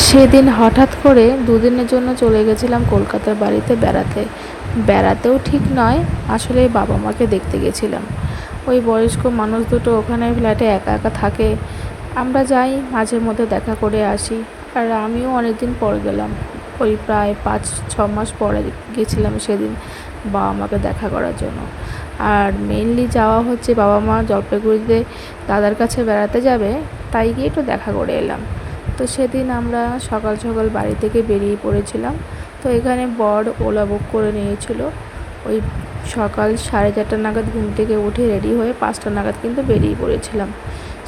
সেদিন হঠাৎ করে দুদিনের জন্য চলে গেছিলাম কলকাতার বাড়িতে বেড়াতে। বেড়াতেও ঠিক নয়, আসলে বাবা মাকে দেখতে গেছিলাম। ওই বয়স্ক মানুষ দুটো ওখানে ফ্ল্যাটে একা একা থাকে। আমরা যাই, মাঝে মধ্যে দেখা করে আসি। আর আমিও অনেক দিন পর গেলাম, ওই প্রায় 5-6 মাস পরে গেছিলাম সেদিন বাবা মাকে দেখা করার জন্য। আর মেনলি যাওয়া হচ্ছে বাবা মা জলপাইগুড়িতে দাদার কাছে বেড়াতে যাবে, তাই গিয়ে একটু দেখা করে এলাম। তো সেদিন আমরা সকাল সকাল বাড়ি থেকে বেরিয়ে পড়েছিলাম। তো এখানে বর ওলা বুক করে নিয়েছিল। ওই সকাল 4:30 নাগাদ ঘুম থেকে উঠে রেডি হয়ে 5টা নাগাদ কিন্তু বেরিয়ে পড়েছিলাম।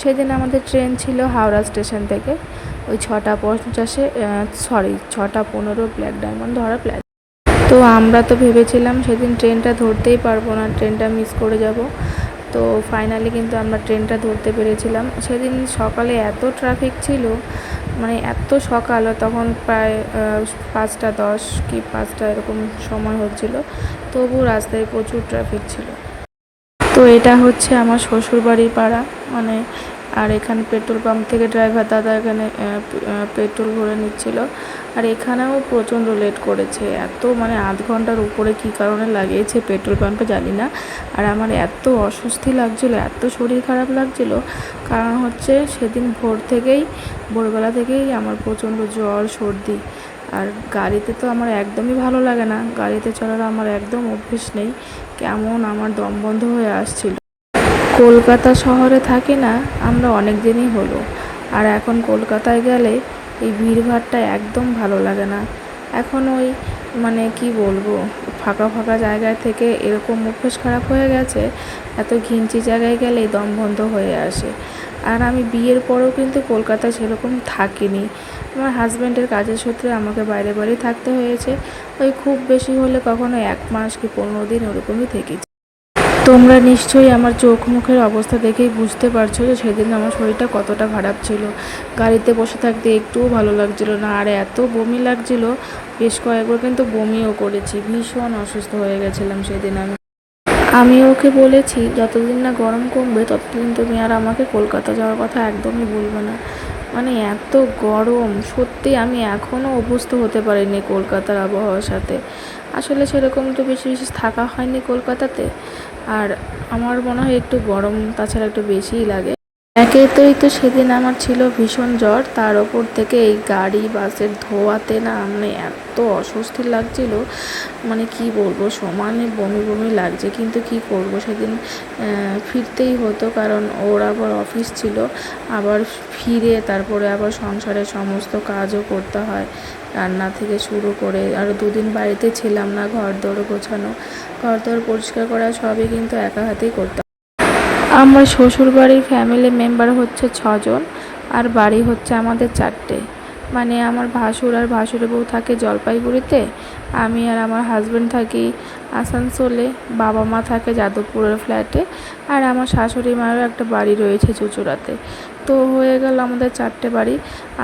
সেদিন আমাদের ট্রেন ছিল হাওড়া স্টেশন থেকে ওই 6:50-এ, 6:15 ব্ল্যাক ডায়মন্ড ধরা প্ল্যান। তো আমরা তো ভেবেছিলাম সেদিন ট্রেনটা ধরতেই পারবো না, ট্রেনটা মিস করে যাব। তো ফাইনালি কিন্তু আমরা ট্রেনটা ধরতে পেরেছিলাম। সেদিন সকালে এত ট্রাফিক ছিল, মানে এত সকাল, তখন প্রায় 5:10 কি 5টা এরকম সময় হচ্ছিল, তবু রাস্তায় প্রচুর ট্রাফিক ছিল। তো এটা হচ্ছে আমার শ্বশুরবাড়ির পাড়া, মানে আর এখানে পেট্রোল পাম্প থেকে ড্রাইভার দাদা এখানে পেট্রোল ভরে নিচ্ছিল। আর এখানেও প্রচণ্ড লেট করেছে, এত মানে আধ ঘন্টার উপরে কী কারণে লাগিয়েছে পেট্রোল পাম্পে জানি না। আর আমার এত অস্বস্তি লাগছিলো, এত শরীর খারাপ লাগছিলো, কারণ হচ্ছে সেদিন ভোরবেলা থেকেই আমার প্রচণ্ড জ্বর সর্দি। আর গাড়িতে তো আমার একদমই ভালো লাগে না, গাড়িতে চলার আমার একদম অভ্যেস নেই, কেমন আমার দম বন্ধ হয়ে আসছিল। কলকাতা শহরে থাকি না আমরা অনেক দিনই হলো, আর এখন কলকাতায় গেলে এই ভিড়ভাড়টা একদম ভালো লাগে না। এখন ওই মানে কি বলবো, ফাঁকা ফাঁকা জায়গায় থেকে এরকম অভ্যেস খারাপ হয়ে গেছে, এত ঘিঞ্চি জায়গায় গেলেই দম বন্ধ হয়ে আসে। আর আমি বিয়ের পরেও কিন্তু কলকাতায় সেরকম থাকিনি, আমার হাজব্যান্ডের কাজের সূত্রে আমাকে বাইরে বাইরে থাকতে হয়েছে। ওই খুব বেশি হলে কখনো 1 মাস কি 15 দিন ওরকমই থেকেছি। তোমরা নিশ্চয়ই আমার চোখ মুখের অবস্থা দেখেই বুঝতে পারছো যে সেদিন আমার শরীরটা কতটা খারাপ ছিল। গাড়িতে বসে থাকতে একটুও ভালো লাগছিল না, আর এত বমি লাগছিল, বেশ কয়েকবার কিন্তু বমিও করেছি, ভীষণ অসুস্থ হয়ে গেছিলাম সেদিন আমি ওকে বলেছি যতদিন না গরম কমবে ততদিন তুমি আর আমাকে কলকাতা যাওয়ার কথা একদমই বলবে না। মানে এত গরম, সত্যি আমি এখনও অভ্যস্ত হতে পারিনি কলকাতার আবহাওয়ার সাথে। আসলে সেরকম তো বেশি বেশি থাকা হয়নি কলকাতাতে, আর আমার মনে হয় একটু গরম তাছাড়া একটু বেশিই লাগে। একেই তো সেদিন আমার ছিল ভীষণ জ্বর, তার ওপর থেকে এই গাড়ি বাসের ধোয়াতে না মানে এত অস্বস্তি লাগছিল, মানে কি বলবো, সমানে বমি বমি লাগছে। কিন্তু কি করব, সেদিন ফিরতেই হতো, কারণ ওর আবার অফিস ছিল, আবার ফিরে তারপরে আবার সংসারের সমস্ত কাজও করতে হয়, রান্না থেকে শুরু করে। আর 2 দিন বাড়িতে ছিলাম না, ঘরদোর গোছানো, ঘরদোর পরিষ্কার করা সবই কিন্তু একা হাতেই করতাম। আমার শ্বশুরবাড়ির ফ্যামিলি মেম্বার হচ্ছে 6 জন, আর বাড়ি হচ্ছে আমাদের 4টে। মানে আমার ভাসুর আর ভাসুরের বউ থাকে জলপাইগুড়িতে, আমি আর আমার হাজব্যান্ড থাকি আসানসোলে, বাবা মা থাকে যাদবপুরের ফ্ল্যাটে, আর আমার শাশুড়ি মায়েরও একটা বাড়ি রয়েছে চুঁচুড়াতে। তো হয়ে গেল আমাদের 4টে বাড়ি।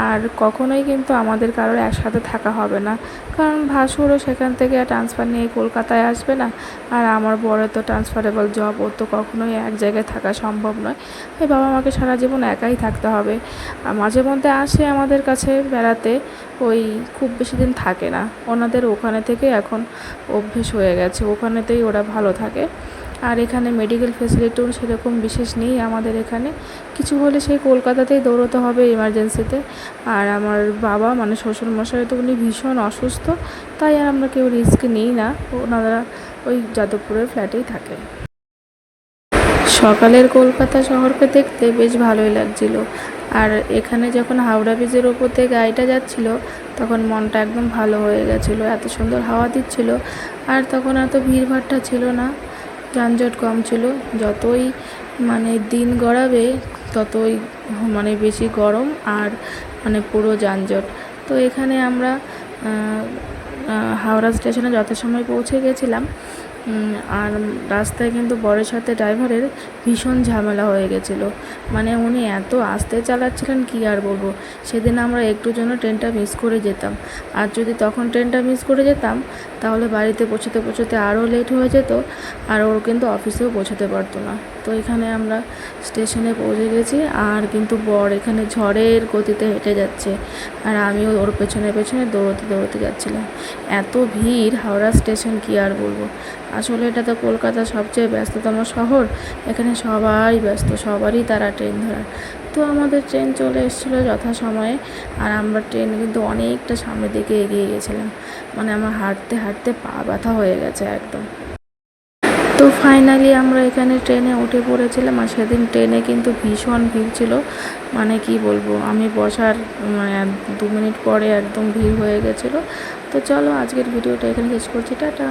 আর কখনোই কিন্তু আমাদের কারোর একসাথে থাকা হবে না, কারণ ভাসুরও সেখান থেকে ট্রান্সফার নিয়ে কলকাতায় আসবে না, আর আমার বরের তো ট্রান্সফারেবল জব, ওর তো কখনোই এক জায়গায় থাকা সম্ভব নয়। এই বাবা মাকে সারা জীবন একাই থাকতে হবে। আর মাঝে মধ্যে আসে আমাদের কাছে বেড়াতে, ওই খুব বেশি দিন থাকে না, ওনাদের ওখানে থেকে এখন অভ্যেস হয়ে গেছে, ওখানেতেই ওরা ভালো থাকে। আর এখানে মেডিকেল ফেসিলিটিও সেরকম বিশেষ নেই আমাদের এখানে, কিছু হলে সেই কলকাতাতেই দৌড়তে হবে এমার্জেন্সিতে। আর আমার বাবা মানে শ্বশুরমশাই তো উনি ভীষণ অসুস্থ, তাই আর আমরা কেউ রিস্ক নিই না, ওনারা ওই যাদবপুরের ফ্ল্যাটেই থাকে। সকালের কলকাতা শহরকে দেখতে বেশ ভালোই লাগছিল। আর এখানে যখন হাওড়া ব্রিজের ওপর দিয়ে গাড়িটা যাচ্ছিল তখন মনটা একদম ভালো হয়ে গেছিলো, এত সুন্দর হাওয়া দিচ্ছিল। আর তখন এত ভিড়ভাড়টা ছিল না, যানজট কম ছিল। যতই মানে দিন গড়াবে ততই মানে বেশি গরম আর মানে পুরো যানজট। তো এখানে আমরা হাওড়া স্টেশনে যথাসময় পৌঁছে গেছিলাম। আর রাস্তায় কিন্তু বরের সাথে ড্রাইভারের ভীষণ ঝামেলা হয়ে গেছিলো। মানে উনি এত আস্তে চালাচ্ছিলেন কি আর বলবো। সেদিন আমরা একটু জন্য ট্রেনটা মিস করে যেতাম, আর যদি তখন ট্রেনটা মিস করে যেতাম তাহলে বাড়িতে পৌঁছতে পৌঁছতে আরও লেট হয়ে যেত, আর ওর কিন্তু অফিসেও পৌঁছতে পারতো না। তো এখানে আমরা স্টেশনে পৌঁছে গেছি, আর কিন্তু বর এখানে ঝড়ের গতিতে হেঁটে যাচ্ছে, আর আমিও ওর পেছনে পেছনে দৌড়তে দৌড়তে যাচ্ছিলাম। এত ভিড় হাওড়া স্টেশন কি আর বলবো। আসলে এটা তো কলকাতার সবচেয়ে ব্যস্ততম শহর, এখানে সবাই ব্যস্ত, সবারই তারা ট্রেন ধরার। তো আমাদের ট্রেন চলে এসেছিলো যথাসময়ে, আর আমরা ট্রেন কিন্তু অনেকটা সামনের দিকে এগিয়ে গেছিলাম। মানে আমার হাঁটতে হাঁটতে পা ব্যথা হয়ে গেছে একদম। তো ফাইনালি আমরা এখানে ট্রেনে উঠে পড়েছিলাম, আর সেদিন ট্রেনে কিন্তু ভীষণ ভিড় ছিল। মানে কি বলবো, আমি বসার 2 মিনিট পরে একদম ভিড় হয়ে গেছিলো। তো চলো আজকের ভিডিওটা এখানে শেষ করছি, টাটা।